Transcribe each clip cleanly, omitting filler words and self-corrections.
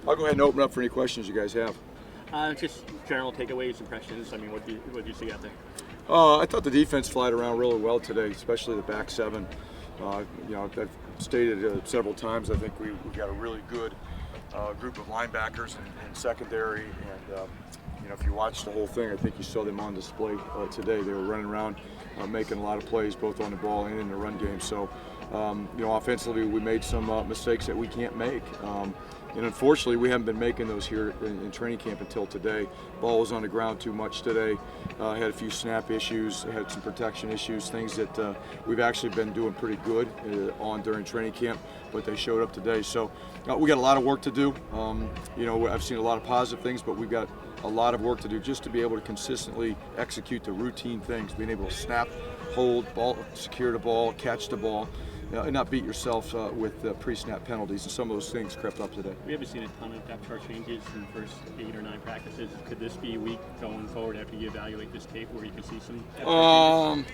I'll go ahead and open up for any questions you guys have. Just general takeaways, impressions. I mean, what do you see out there? I thought the defense flied around really well today, especially the back seven. I've stated several times, I think we got a really good group of linebackers in secondary. And, if you watched the whole thing, I think you saw them on display today. They were running around, making a lot of plays, both on the ball and in the run game. So, offensively, we made some mistakes that we can't make. And unfortunately, we haven't been making those here in training camp until today. Ball was on the ground too much today. Had a few snap issues, had some protection issues, things that we've actually been doing pretty good on during training camp, but they showed up today. So we got a lot of work to do. I've seen a lot of positive things, but we've got a lot of work to do just to be able to consistently execute the routine things, being able to snap, hold, ball, secure the ball, catch the ball, and not beat yourself with pre-snap penalties, and some of those things crept up today. We haven't seen a ton of depth chart changes in the first 8 or 9 practices. Could this be a week going forward after you evaluate this tape where you can see some depth chart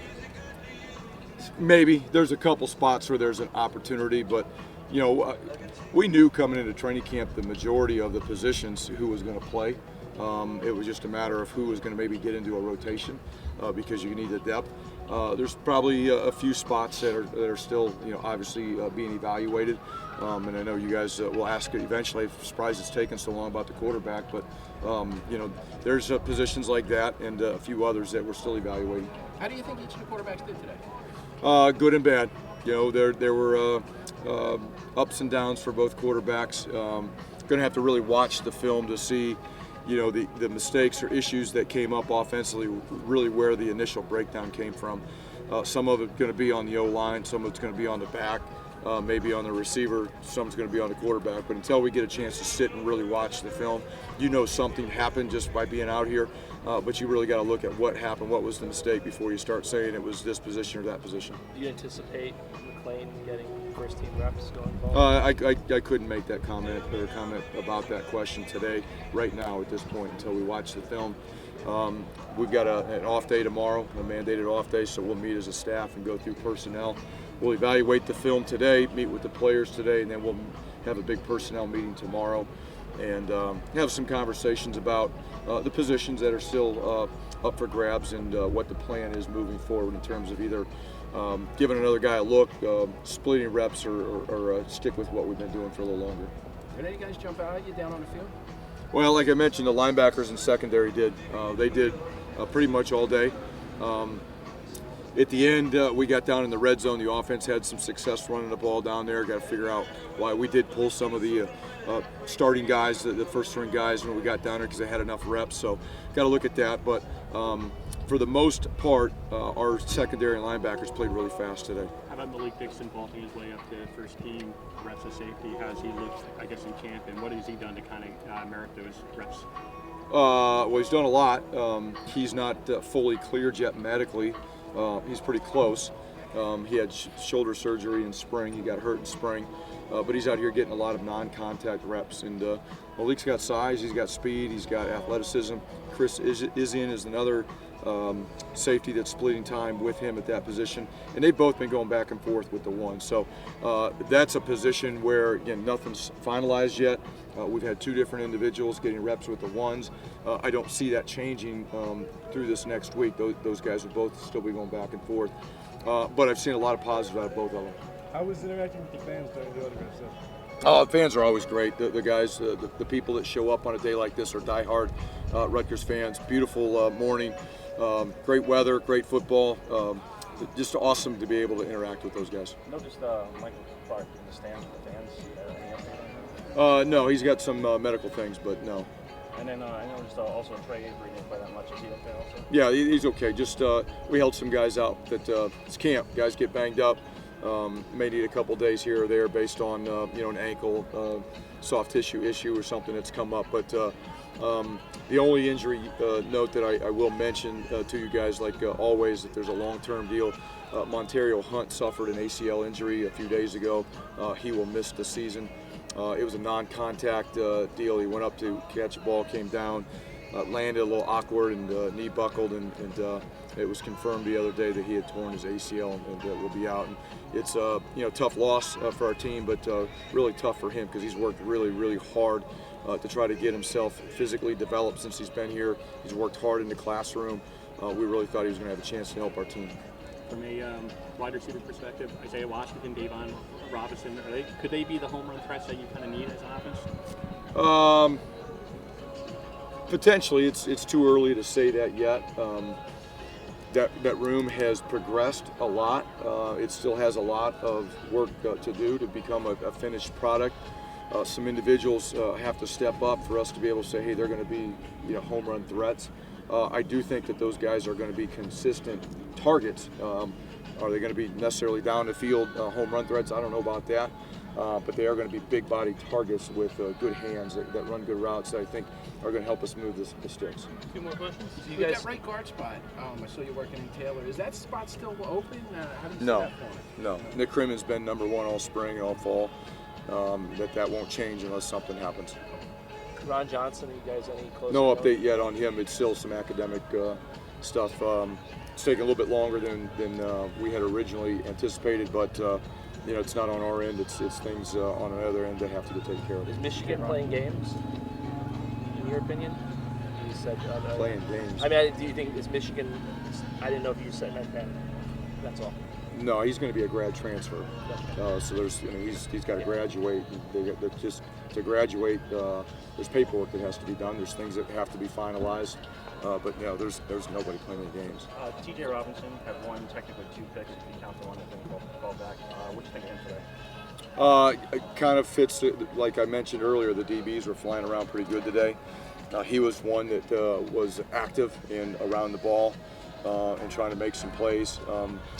changes? Maybe. There's a couple spots where there's an opportunity, but we knew coming into training camp the majority of the positions who was going to play. It was just a matter of who was going to maybe get into a rotation because you need the depth. There's probably a few spots that are still, obviously being evaluated. And I know you guys will ask it eventually. I'm surprised it's taken so long about the quarterback, but there's positions like that and a few others that we're still evaluating. How do you think each of the quarterbacks did today? Good and bad. There were ups and downs for both quarterbacks. Going to have to really watch the film to see the mistakes or issues that came up offensively, really where the initial breakdown came from. Some of it's going to be on the O-line, some of it's going to be on the back, maybe on the receiver, some's going to be on the quarterback. But until we get a chance to sit and really watch the film, something happened just by being out here. But you really got to look at what happened, what was the mistake before you start saying it was this position or that position. Do you anticipate McClain getting first-team reps going forward? I couldn't make that comment or comment about that question today, right now at this point, until we watch the film. We've got an off day tomorrow, a mandated off day, so we'll meet as a staff and go through personnel. We'll evaluate the film today, meet with the players today, and then we'll have a big personnel meeting tomorrow and have some conversations about the positions that are still up for grabs and what the plan is moving forward in terms of either giving another guy a look, splitting reps, or stick with what we've been doing for a little longer. Did any guys jump out at you down on the field? Well, like I mentioned, the linebackers in secondary did. They did pretty much all day. At the end, we got down in the red zone. The offense had some success running the ball down there. Got to figure out why we did pull some of the starting guys, the first-string guys, when we got down there because they had enough reps. So got to look at that. But for the most part, our secondary and linebackers played really fast today. How about Malik Dixon vaulting his way up to first team reps of safety? How has he looked, I guess, in camp, and what has he done to kind of merit those reps? Well, he's done a lot. He's not fully cleared yet medically. He's pretty close. He had shoulder surgery in spring. He got hurt in spring. But he's out here getting a lot of non-contact reps. And Malik's got size, he's got speed, he's got athleticism. Chris Izian is another safety that's splitting time with him at that position. And they've both been going back and forth with the one. So that's a position where, again, nothing's finalized yet. We've had 2 different individuals getting reps with the ones. I don't see that changing through this next week. Those guys will both still be going back and forth. But I've seen a lot of positive out of both of them. How was interacting with the fans during the autograph session? Fans are always great. The guys, the people that show up on a day like this are diehard Rutgers fans. Beautiful morning, great weather, great football. Just awesome to be able to interact with those guys. Noticed Michael Clark in the stands with the fans. Any update on that? No, he's got some medical things, but no. And then I noticed also Trey Avery didn't play that much. Is he okay also? Yeah, he's okay. Just we held some guys out that it's camp. Guys get banged up. May need a couple days here or there based on an ankle, soft tissue issue or something that's come up. But the only injury note that I will mention to you guys, like always, that there's a long-term deal. Montario Hunt suffered an ACL injury a few days ago. He will miss the season. It was a non-contact deal. He went up to catch a ball, came down, landed a little awkward and knee buckled, and it was confirmed the other day that he had torn his ACL and will be out. And it's tough loss for our team, but really tough for him because he's worked really hard to try to get himself physically developed since he's been here. He's worked hard in the classroom. We really thought he was going to have a chance to help our team. From a wide receiver perspective, Isaiah Washington, Davon Robinson, could they be the home run threats that you kind of need as an offense? Potentially, it's too early to say that yet. That room has progressed a lot. It still has a lot of work to do to become a finished product. Some individuals have to step up for us to be able to say, hey, they're going to be home run threats. I do think that those guys are going to be consistent targets. Are they going to be necessarily down the field home run threats? I don't know about that. But they are going to be big body targets with good hands that run good routes that I think are going to help us move the sticks. Two more questions. You guys, that right guard spot, I saw you working in Taylor. Is that spot still open? How do you see that going? No. Nick Crimmon's been number one all spring and all fall. That won't change unless something happens. Ron Johnson, are you guys any closer? No update yet on him. It's still some academic stuff. It's taking a little bit longer than we had originally anticipated, but it's not on our end. It's things on the other end that have to get taken care of. Is Michigan playing games, in your opinion? You said playing games. I mean, do you think is Michigan? I didn't know if you said that. That's all. No, he's going to be a grad transfer. So there's, he's got to graduate. They're just to graduate. There's paperwork that has to be done. There's things that have to be finalized. But there's nobody playing any games. T.J. Robinson had one, technically two picks if you count the one that didn't fall back. What do you think of him today? It kind of fits, like I mentioned earlier, the DBs were flying around pretty good today. He was one that was active and around the ball and trying to make some plays.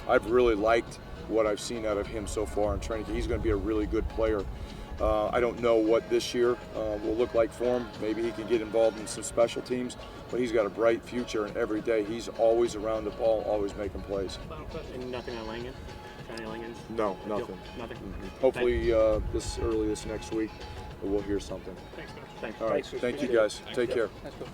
I've really liked what I've seen out of him so far in training. He's going to be a really good player. I don't know what this year will look like for him. Maybe he can get involved in some special teams, but he's got a bright future, and every day he's always around the ball, always making plays. And nothing on Langan? Johnny Langan? No, nothing. Nothing? Hopefully this next week we'll hear something. Thanks, man. All right, thank you guys. Take care. That's cool.